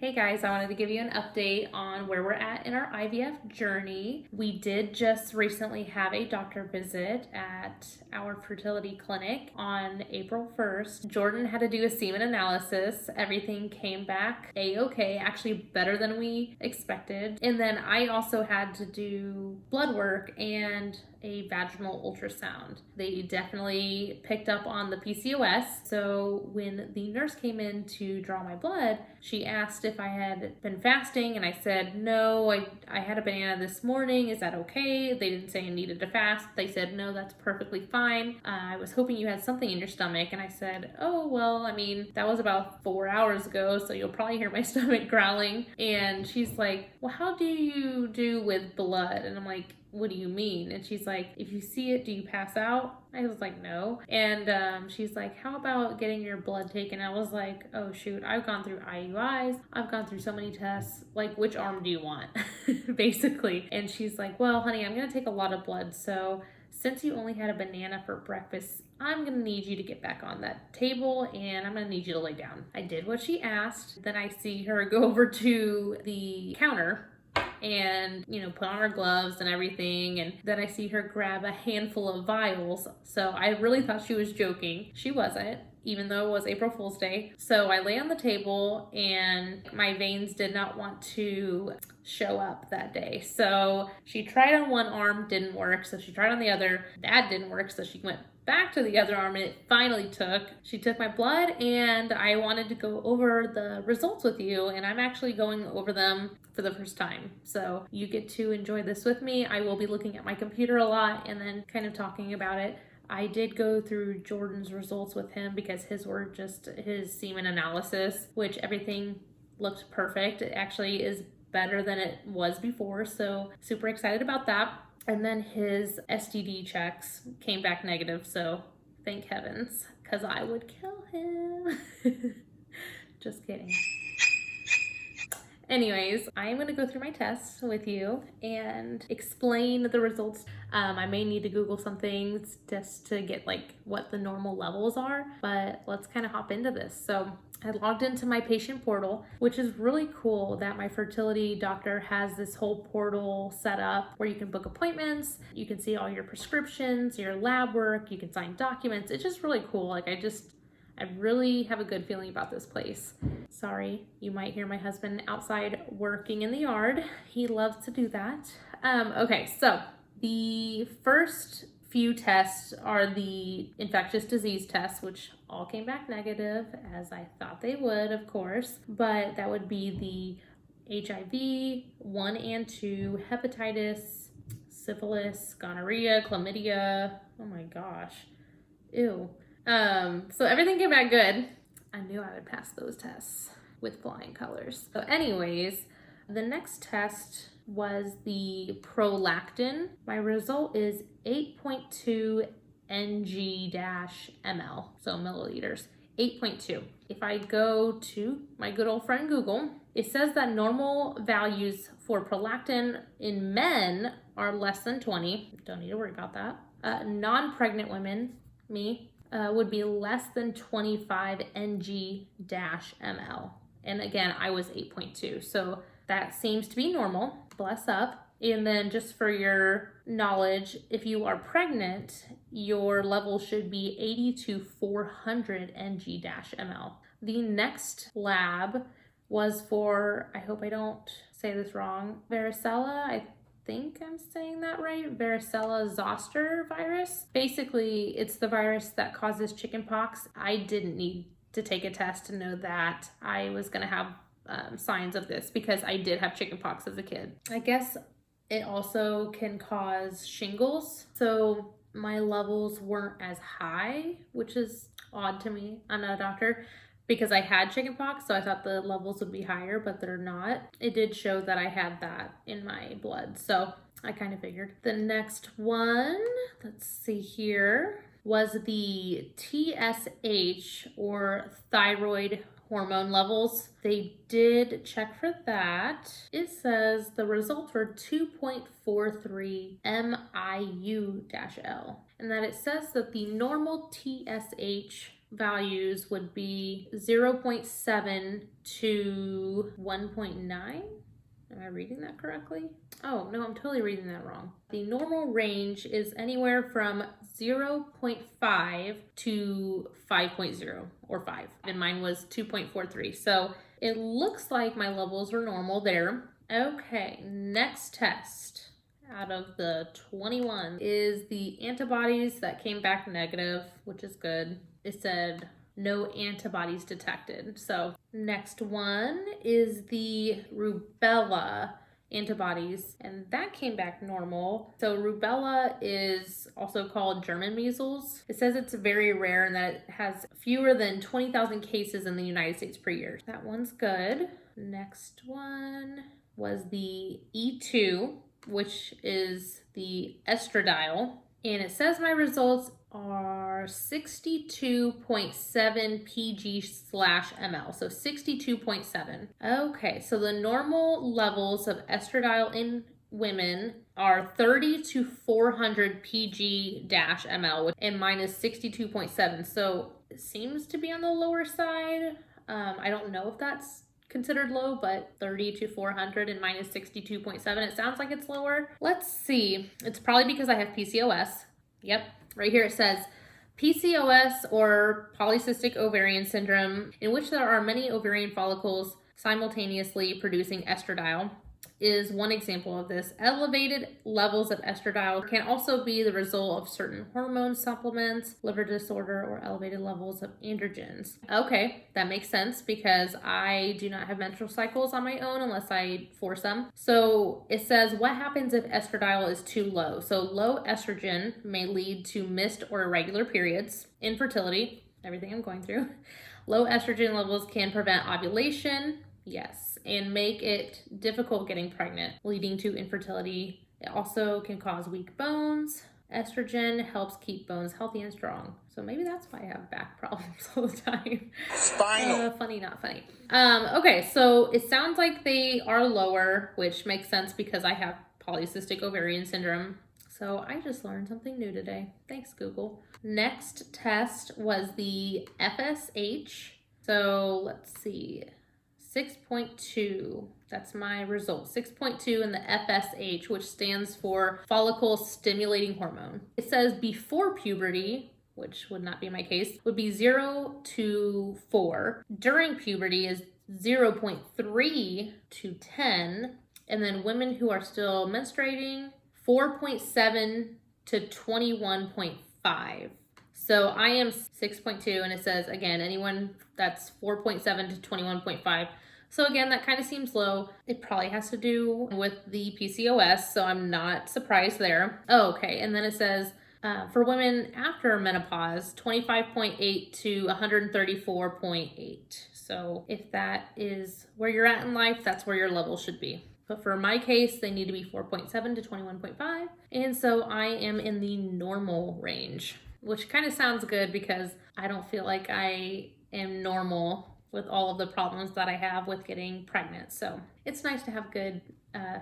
Hey guys, I wanted to give you an update on where we're at in our IVF journey. We did just recently have a doctor visit at our fertility clinic on April 1st. Jordan had to do a semen analysis. Everything came back a-okay, actually better than we expected. And then I also had to do blood work and a vaginal ultrasound. They definitely picked up on the PCOS. So when the nurse came in to draw my blood, she asked if I had been fasting, and I said, no, I had a banana this morning. Is that okay? They didn't say I needed to fast. They said, no, that's perfectly fine. I was hoping you had something in your stomach. And I said, oh, well, that was about 4 hours ago, so you'll probably hear my stomach growling. And she's like, well, how do you do with blood? And I'm like, what do you mean? And she's like, if you see it, do you pass out? I was like, no. And she's like, how about getting your blood taken? I was like, oh shoot, I've gone through IUIs. I've gone through so many tests. Like, which arm do you want? Basically. And she's like, well, honey, I'm going to take a lot of blood. So since you only had a banana for breakfast, I'm going to need you to get back on that table and I'm going to need you to lay down. I did what she asked. Then I see her go over to the counter and, put on her gloves and everything. And then I see her grab a handful of vials. So I really thought she was joking. She wasn't, even though it was April Fool's Day. So I lay on the table and my veins did not want to show up that day. So she tried on one arm, didn't work. So she tried on the other, that didn't work. So she went back to the other arm and it finally took. She took my blood and I wanted to go over the results with you, and I'm actually going over them for the first time. So you get to enjoy this with me. I will be looking at my computer a lot and then kind of talking about it. I did go through Jordan's results with him because his were just his semen analysis, which everything looked perfect. It actually is better than it was before, so super excited about that. And then his STD checks came back negative, so thank heavens, because I would kill him. Just kidding. Anyways, I am going to go through my tests with you and explain the results. I may need to Google some things just to get what the normal levels are, but let's kind of hop into this. So I logged into my patient portal, which is really cool that my fertility doctor has this whole portal set up where you can book appointments, you can see all your prescriptions, your lab work, you can sign documents. It's just really cool. I really have a good feeling about this place. Sorry, you might hear my husband outside working in the yard. He loves to do that. Okay, so the first few tests are the infectious disease tests, which all came back negative, as I thought they would, of course. But that would be the HIV 1 and 2, hepatitis, syphilis, gonorrhea, chlamydia. Oh my gosh. Ew. So everything came back good. I knew I would pass those tests with flying colors. So anyways, the next test was the Prolactin. My result is 8.2 ng-ml, so milliliters, 8.2. If I go to my good old friend Google, it says that normal values for prolactin in men are less than 20. Don't need to worry about that. Non-pregnant women, me, would be less than 25 ng-ml. And again, I was 8.2. So that seems to be normal. Bless up. And then just for your knowledge, if you are pregnant, your level should be 80 to 400 ng-ml. The next lab was for, I hope I don't say this wrong, varicella. I think I'm saying that right. Varicella zoster virus. Basically, it's the virus that causes chickenpox. I didn't need to take a test to know that I was going to have signs of this because I did have chickenpox as a kid. I guess it also can cause shingles. So my levels weren't as high, which is odd to me. I'm not a doctor. Because I had chickenpox, so I thought the levels would be higher, but they're not. It did show that I had that in my blood, so I kind of figured. The next one, let's see here, was the TSH, or thyroid hormone levels. They did check for that. It says the results were 2.43 MIU-L, and that it says that the normal TSH values would be 0.7 to 1.9. Am I reading that correctly? Oh, no, I'm totally reading that wrong. The normal range is anywhere from 0.5 to 5.0 or 5. And mine was 2.43. So it looks like my levels are normal there. Okay, next test out of the 21 is the antibodies that came back negative, which is good. It said no antibodies detected. So next one is the rubella antibodies, and that came back normal. So rubella is also called German measles. It says it's very rare and that it has fewer than 20,000 cases in the United States per year. That one's good. Next one was the E2, which is the Estradiol, and it says my results are 62.7 pg/ml, so 62.7. Okay, so the normal levels of estradiol in women are 30 to 400 pg/ml, and mine is 62.7, so it seems to be on the lower side. I don't know if that's considered low, but 30 to 400 and mine is 62.7. It sounds like it's lower. Let's see. It's probably because I have PCOS. Yep. Right here it says PCOS, or polycystic ovarian syndrome, in which there are many ovarian follicles simultaneously producing estradiol, is one example of this. Elevated levels of estradiol can also be the result of certain hormone supplements, liver disorder, or elevated levels of androgens. Okay, that makes sense because I do not have menstrual cycles on my own unless I force them. So it says, what happens if estradiol is too low? So low estrogen may lead to missed or irregular periods, infertility, everything I'm going through. Low estrogen levels can prevent ovulation, yes, and make it difficult getting pregnant, leading to infertility. It also can cause weak bones. Estrogen helps keep bones healthy and strong. So maybe that's why I have back problems all the time. Funny, not funny. Okay, so it sounds like they are lower, which makes sense because I have polycystic ovarian syndrome. So I just learned something new today. Thanks, Google. Next test was the FSH. So let's see. 6.2, that's my result. 6.2 in the FSH, which stands for follicle stimulating hormone. It says before puberty, which would not be my case, would be 0 to 4. During puberty is 0.3 to 10. And then women who are still menstruating, 4.7 to 21.5. So I am 6.2, and it says, again, anyone that's 4.7 to 21.5. So again, that kind of seems low. It probably has to do with the PCOS, so I'm not surprised there. Oh, okay, and then it says, for women after menopause, 25.8 to 134.8. So if that is where you're at in life, that's where your level should be. But for my case, they need to be 4.7 to 21.5. And so I am in the normal range, which kind of sounds good because I don't feel like I am normal with all of the problems that I have with getting pregnant. So it's nice to have good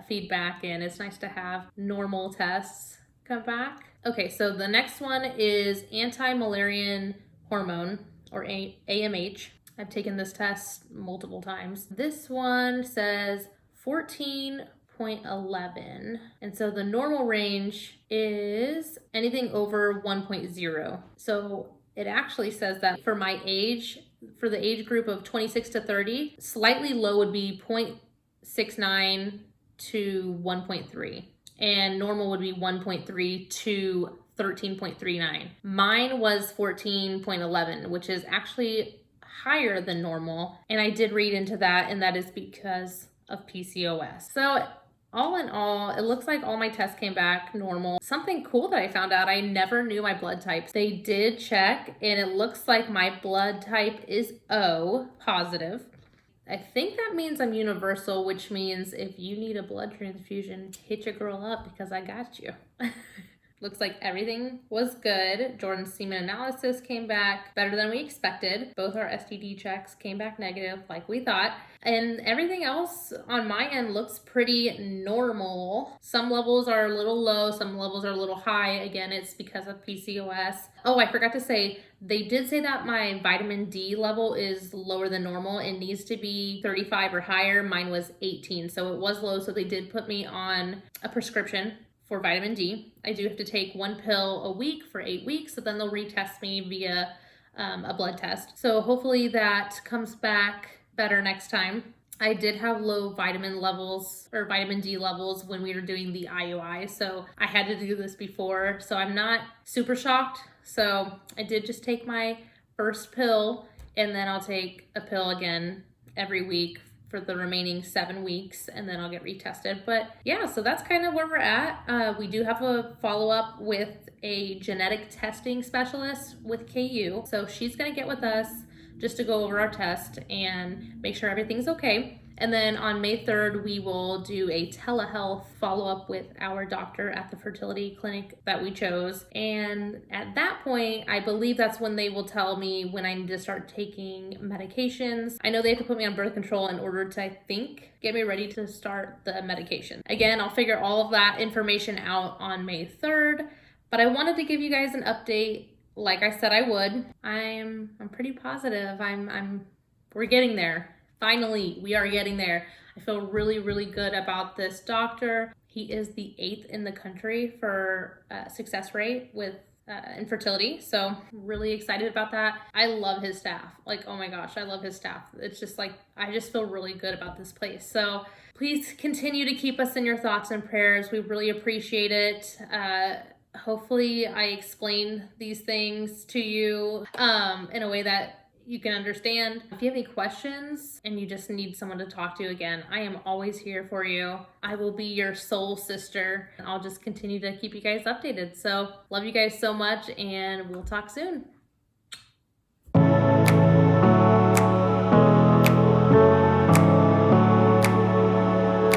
feedback, and it's nice to have normal tests come back. Okay, so the next one is anti-Müllerian hormone, or AMH. I've taken this test multiple times. This one says 14.11, and so the normal range is anything over 1.0. So it actually says that for my age, for the age group of 26 to 30, slightly low would be 0.69 to 1.3, and normal would be 1.3 to 13.39. Mine was 14.11, which is actually higher than normal, and I did read into that, and that is because of PCOS. So all in all, it looks like all my tests came back normal. Something cool that I found out, I never knew my blood types. They did check, and it looks like my blood type is O positive. I think that means I'm universal, which means if you need a blood transfusion, hit your girl up because I got you. Looks like everything was good. Jordan's semen analysis came back better than we expected. Both our STD checks came back negative like we thought. And everything else on my end looks pretty normal. Some levels are a little low, some levels are a little high. Again, it's because of PCOS. Oh, I forgot to say, they did say that my vitamin D level is lower than normal. It needs to be 35 or higher. Mine was 18, so it was low. So they did put me on a prescription for vitamin D. I do have to take 1 pill a week for 8 weeks, so then they'll retest me via a blood test. So hopefully that comes back better next time. I did have low vitamin levels or vitamin D levels when we were doing the IUI, so I had to do this before, so I'm not super shocked. So I did just take my first pill, and then I'll take a pill again every week for the remaining 7 weeks, and then I'll get retested. But yeah, so that's kind of where we're at. We do have a follow-up with a genetic testing specialist with KU. So she's gonna get with us just to go over our test and make sure everything's okay. And then on May 3rd, we will do a telehealth follow-up with our doctor at the fertility clinic that we chose. And at that point, I believe that's when they will tell me when I need to start taking medications. I know they have to put me on birth control in order to, I think, get me ready to start the medication. Again, I'll figure all of that information out on May 3rd, but I wanted to give you guys an update like I said I would. I'm pretty positive. We're getting there. Finally, we are getting there. I feel really, really good about this doctor. He is the 8th in the country for success rate with infertility. So really excited about that. I love his staff. Like, oh my gosh, I love his staff. It's just like, I just feel really good about this place. So please continue to keep us in your thoughts and prayers. We really appreciate it. Hopefully I explained these things to you in a way that you can understand. If you have any questions and you just need someone to talk to, again, I am always here for you. I will be your soul sister. I'll just continue to keep you guys updated. So love you guys so much, and we'll talk soon.